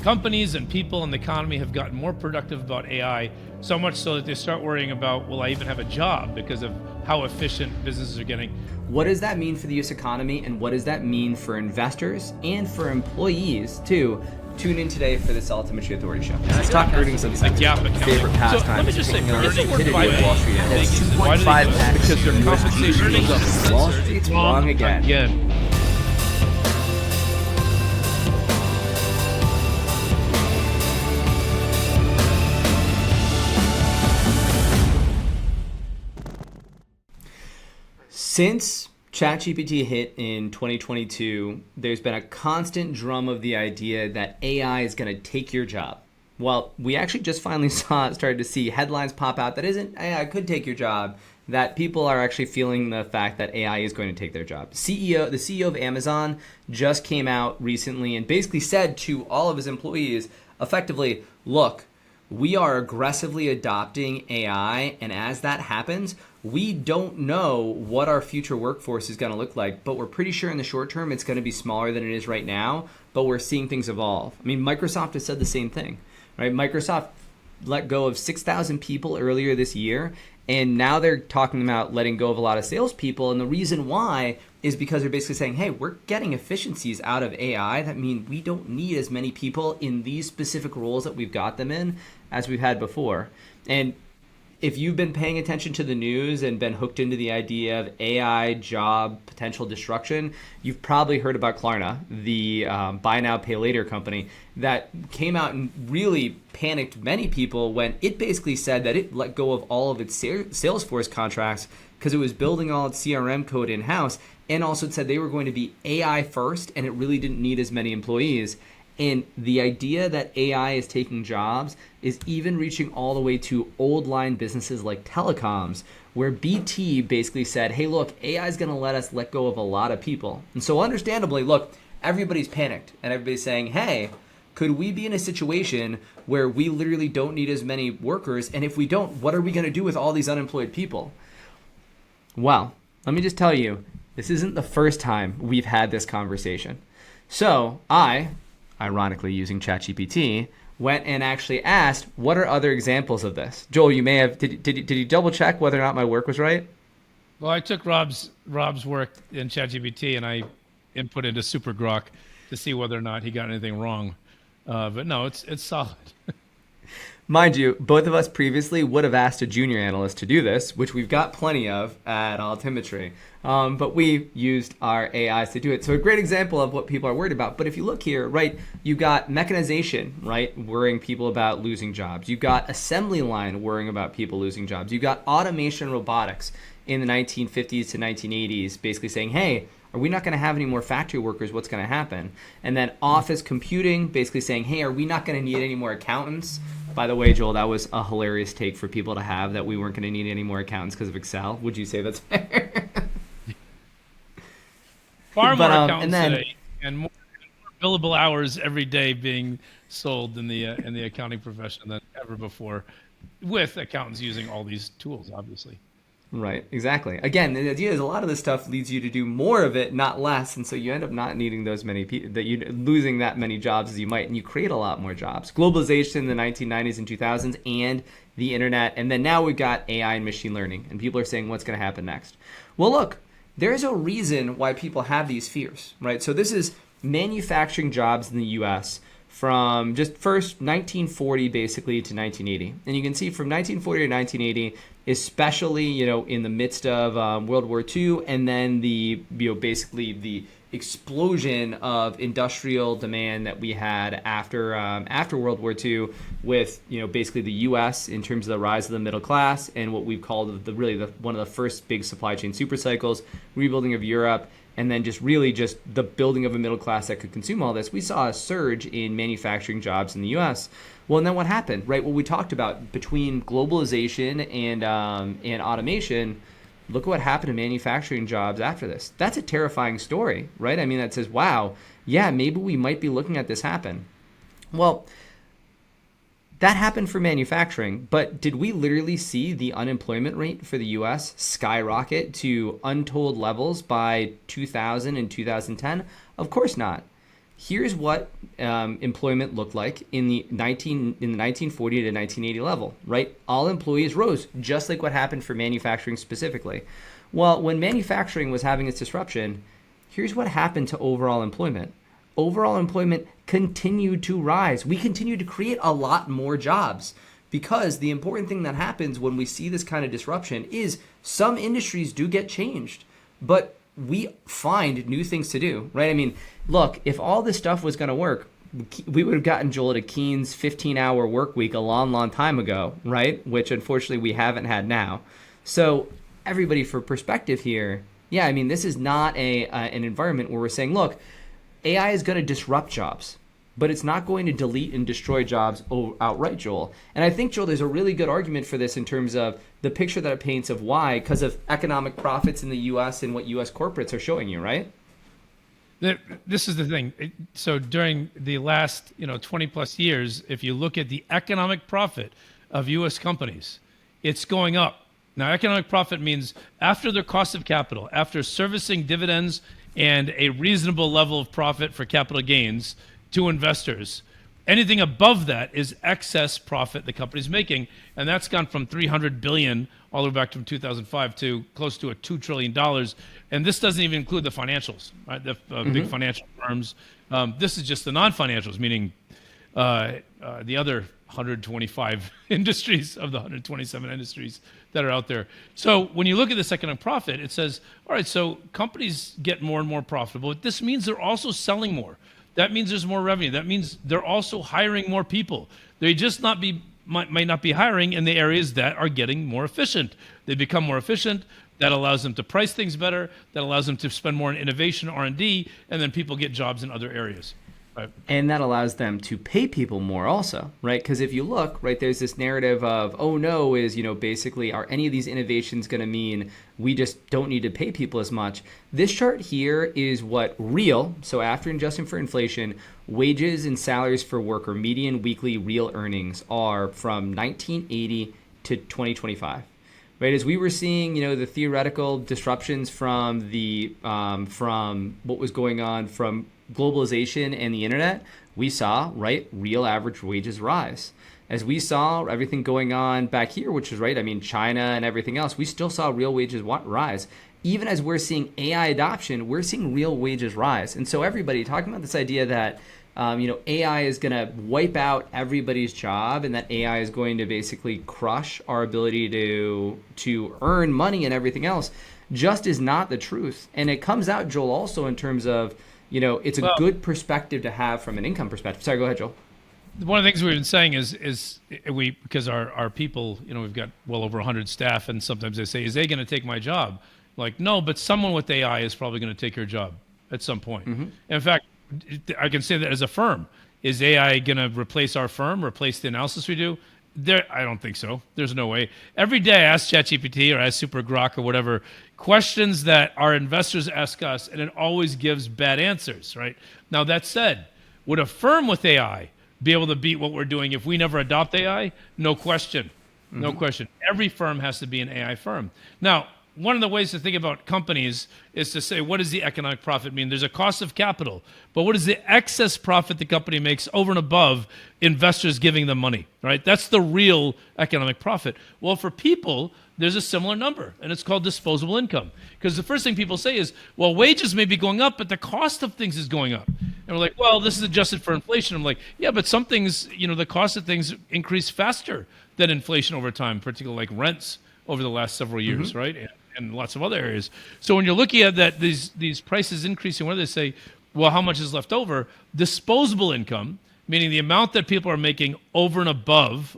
companies and people in the economy have gotten more productive about AI, so much so that they start worrying about, will I even have a job because of how efficient businesses are getting. What does that mean for the US economy, and what does that mean for investors and for employees too? Tune in today for this Altimetry Authority show. Let's talk earnings and favorite pastimes. So let me just say, earnings Wall Street That's why do they 2.5x because their compensation earnings. goes up. Wall Street's wrong again. Since ChatGPT hit in 2022, there's been a constant drum of the idea that AI is going to take your job. Well, we actually just finally started to see headlines pop out that isn't AI could take your job, that people are actually feeling the fact that AI is going to take their job. The CEO of Amazon just came out recently and basically said to all of his employees, effectively, look, we are aggressively adopting AI, and as that happens, we don't know what our future workforce is going to look like, but we're pretty sure in the short term it's going to be smaller than it is right now, but we're seeing things evolve. I mean, Microsoft has said the same thing, right? Microsoft let go of 6,000 people earlier this year, and now they're talking about letting go of a lot of salespeople, and the reason why is because they're basically saying, hey, we're getting efficiencies out of AI that mean we don't need as many people in these specific roles that we've got them in as we've had before. And if you've been paying attention to the news and been hooked into the idea of AI job potential destruction, you've probably heard about Klarna, the buy now, pay later company that came out and really panicked many people when it basically said that it let go of all of its Salesforce contracts because it was building all its CRM code in-house, and also it said they were going to be AI first and it really didn't need as many employees. And the idea that AI is taking jobs is even reaching all the way to old line businesses like telecoms, where BT basically said, hey, look, AI is going to let us let go of a lot of people. And so understandably, look, everybody's panicked and everybody's saying, hey, could we be in a situation where we literally don't need as many workers? And if we don't, what are we going to do with all these unemployed people? Well, let me just tell you, this isn't the first time we've had this conversation. So ironically using ChatGPT, went and actually asked, what are other examples of this? Joel, you may have, did you double check whether or not my work was right? Well, I took Rob's work in ChatGPT and I input into Super Grok to see whether or not he got anything wrong. But no, it's solid. Mind you, both of us previously would have asked a junior analyst to do this, which we've got plenty of at Altimetry, but we used our AIs to do it. So a great example of what people are worried about. But if you look here, right, you got mechanization, right, worrying people about losing jobs. You've got assembly line worrying about people losing jobs. You've got automation robotics in the 1950s to 1980s basically saying, hey, are we not going to have any more factory workers? What's going to happen? And then office computing basically saying, hey, are we not going to need any more accountants? By the way, Joel, that was a hilarious take for people to have, that we weren't going to need any more accountants because of Excel. Would you say that's fair? Far more accountants today, and more billable hours every day being sold in the accounting profession than ever before, with accountants using all these tools, obviously. Right, exactly. Again, the idea is a lot of this stuff leads you to do more of it, not less, and so you end up not needing those many people, that you losing that many jobs as you might, and you create a lot more jobs. Globalization in the 1990s and 2000s, and the internet, and then now we've got AI and machine learning, and people are saying, what's going to happen next? Well, look, there's a reason why people have these fears, right? So this is manufacturing jobs in the U.S. from just first 1940 basically to 1980, and you can see from 1940 to 1980. Especially, in the midst of World War II, and then basically the explosion of industrial demand that we had after World War II, with basically the U.S. in terms of the rise of the middle class and what we've called one of the first big supply chain super cycles, rebuilding of Europe, and then just the building of a middle class that could consume all this. We saw a surge in manufacturing jobs in the U.S. Well, and then what happened, right? What we talked about between globalization and automation, look at what happened to manufacturing jobs after this. That's a terrifying story, right? I mean, that says, wow, yeah, maybe we might be looking at this happen. Well, that happened for manufacturing, but did we literally see the unemployment rate for the U.S. skyrocket to untold levels by 2000 and 2010? Of course not. here's what employment looked like in the 1940 to 1980 level, right? All employees rose, just like what happened for manufacturing specifically. Well, when manufacturing was having its disruption, here's what happened to overall employment. Overall employment continued to rise. We continued to create a lot more jobs, because the important thing that happens when we see this kind of disruption is some industries do get changed, but we find new things to do, right? I mean, look, if all this stuff was going to work, we would have gotten Joel to Keynes' 15-hour work week a long, long time ago, right? Which unfortunately we haven't had now. So everybody, for perspective here, yeah, I mean, this is not an environment where we're saying, look, AI is going to disrupt jobs, but it's not going to delete and destroy jobs outright, Joel. And I think, Joel, there's a really good argument for this in terms of the picture that it paints of why, because of economic profits in the U.S. and what U.S. corporates are showing you, right? This is the thing. So during the last 20 plus years, if you look at the economic profit of U.S. companies, it's going up. Now, economic profit means after their cost of capital, after servicing dividends and a reasonable level of profit for capital gains to investors, anything above that is excess profit the company's making, and that's gone from $300 billion all the way back from 2005 to close to $2 trillion. And this doesn't even include the financials, right? The big financial firms. This is just the non-financials, meaning the other 125 industries of the 127 industries that are out there. So when you look at this economic profit, it says, all right, so companies get more and more profitable. This means they're also selling more. That means there's more revenue. That means they're also hiring more people. They just might not be hiring in the areas that are getting more efficient. They become more efficient. That allows them to price things better. That allows them to spend more on innovation, R&D, and then people get jobs in other areas. Right. And that allows them to pay people more also, right? Because if you look, right, there's this narrative of, oh no, basically, are any of these innovations going to mean we just don't need to pay people as much? This chart here is what real, so after adjusting for inflation, wages and salaries for worker, median weekly real earnings are from 1980 to 2025. Right, as we were seeing, the theoretical disruptions from from what was going on from globalization and the internet, we saw, right, real average wages rise. As we saw everything going on back here, which is right, I mean, China and everything else, we still saw real wages rise. Even as we're seeing AI adoption, we're seeing real wages rise. And so everybody talking about this idea that AI is going to wipe out everybody's job and that AI is going to basically crush our ability to earn money and everything else just is not the truth. And it comes out, Joel, also in terms of, it's a good perspective to have from an income perspective. Sorry, go ahead, Joel. One of the things we've been saying is because our people, we've got well over 100 staff, and sometimes they say, is they going to take my job? Like, no, but someone with AI is probably going to take your job at some point. Mm-hmm. In fact, I can say that as a firm. Is AI going to replace our firm, replace the analysis we do? I don't think so. There's no way. Every day I ask ChatGPT or ask Super Grok or whatever questions that our investors ask us, and it always gives bad answers, right? Now, that said, would a firm with AI be able to beat what we're doing if we never adopt AI? No question. No question. Every firm has to be an AI firm. Now, one of the ways to think about companies is to say, what does the economic profit mean? There's a cost of capital, but what is the excess profit the company makes over and above investors giving them money, right? That's the real economic profit. Well, for people, there's a similar number, and it's called disposable income. Because the first thing people say is, well, wages may be going up, but the cost of things is going up. And we're like, well, this is adjusted for inflation. I'm like, yeah, but some things, the cost of things increase faster than inflation over time, particularly like rents over the last several years, right? And lots of other areas. So when you're looking at that, these prices increasing, what do they say? Well, how much is left over? Disposable income, meaning the amount that people are making over and above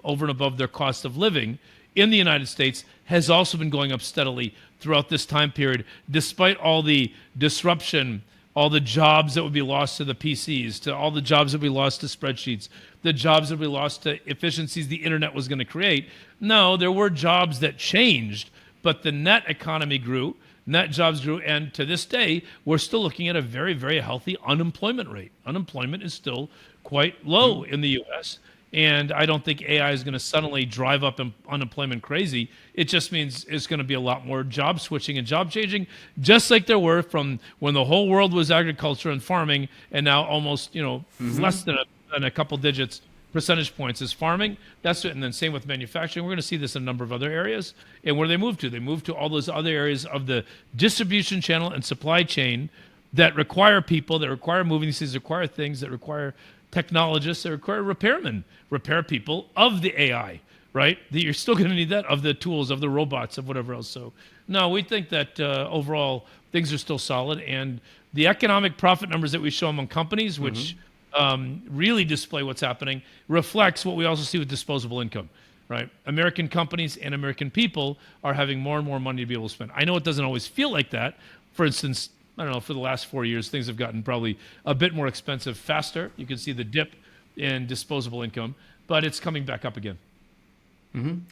their cost of living in the United States, has also been going up steadily throughout this time period, despite all the disruption, all the jobs that would be lost to the PCs, to all the jobs that we lost to spreadsheets, the jobs that we lost to efficiencies the internet was going to create. No, there were jobs that changed, but the net economy grew, net jobs grew, and to this day, we're still looking at a very, very healthy unemployment rate. Unemployment is still quite low in the U.S., And I don't think AI is going to suddenly drive up unemployment crazy. It just means it's going to be a lot more job switching and job changing, just like there were from when the whole world was agriculture and farming, and now almost, less than a couple digits percentage points is farming. That's it. And then same with manufacturing. We're going to see this in a number of other areas. And where do they move to? They move to all those other areas of the distribution channel and supply chain that require people, that require moving things, require things, that require technologists, that require repair people of the AI, right? That you're still going to need that, of the tools, of the robots, of whatever else. So, no, we think that overall things are still solid. And the economic profit numbers that we show among companies, which really display what's happening, reflects what we also see with disposable income, right? American companies and American people are having more and more money to be able to spend. I know it doesn't always feel like that. For instance, I don't know, for the last 4 years, things have gotten probably a bit more expensive faster. You can see the dip in disposable income, but it's coming back up again.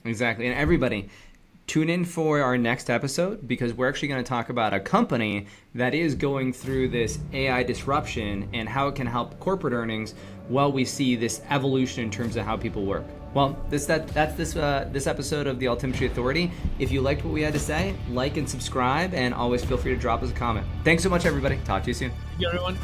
Exactly. And everybody, tune in for our next episode, because we're actually going to talk about a company that is going through this AI disruption and how it can help corporate earnings while we see this evolution in terms of how people work. Well, that's this episode of the Altimetry Authority. If you liked what we had to say, like and subscribe, and always feel free to drop us a comment. Thanks so much, everybody. Talk to you soon. Thank you, everyone.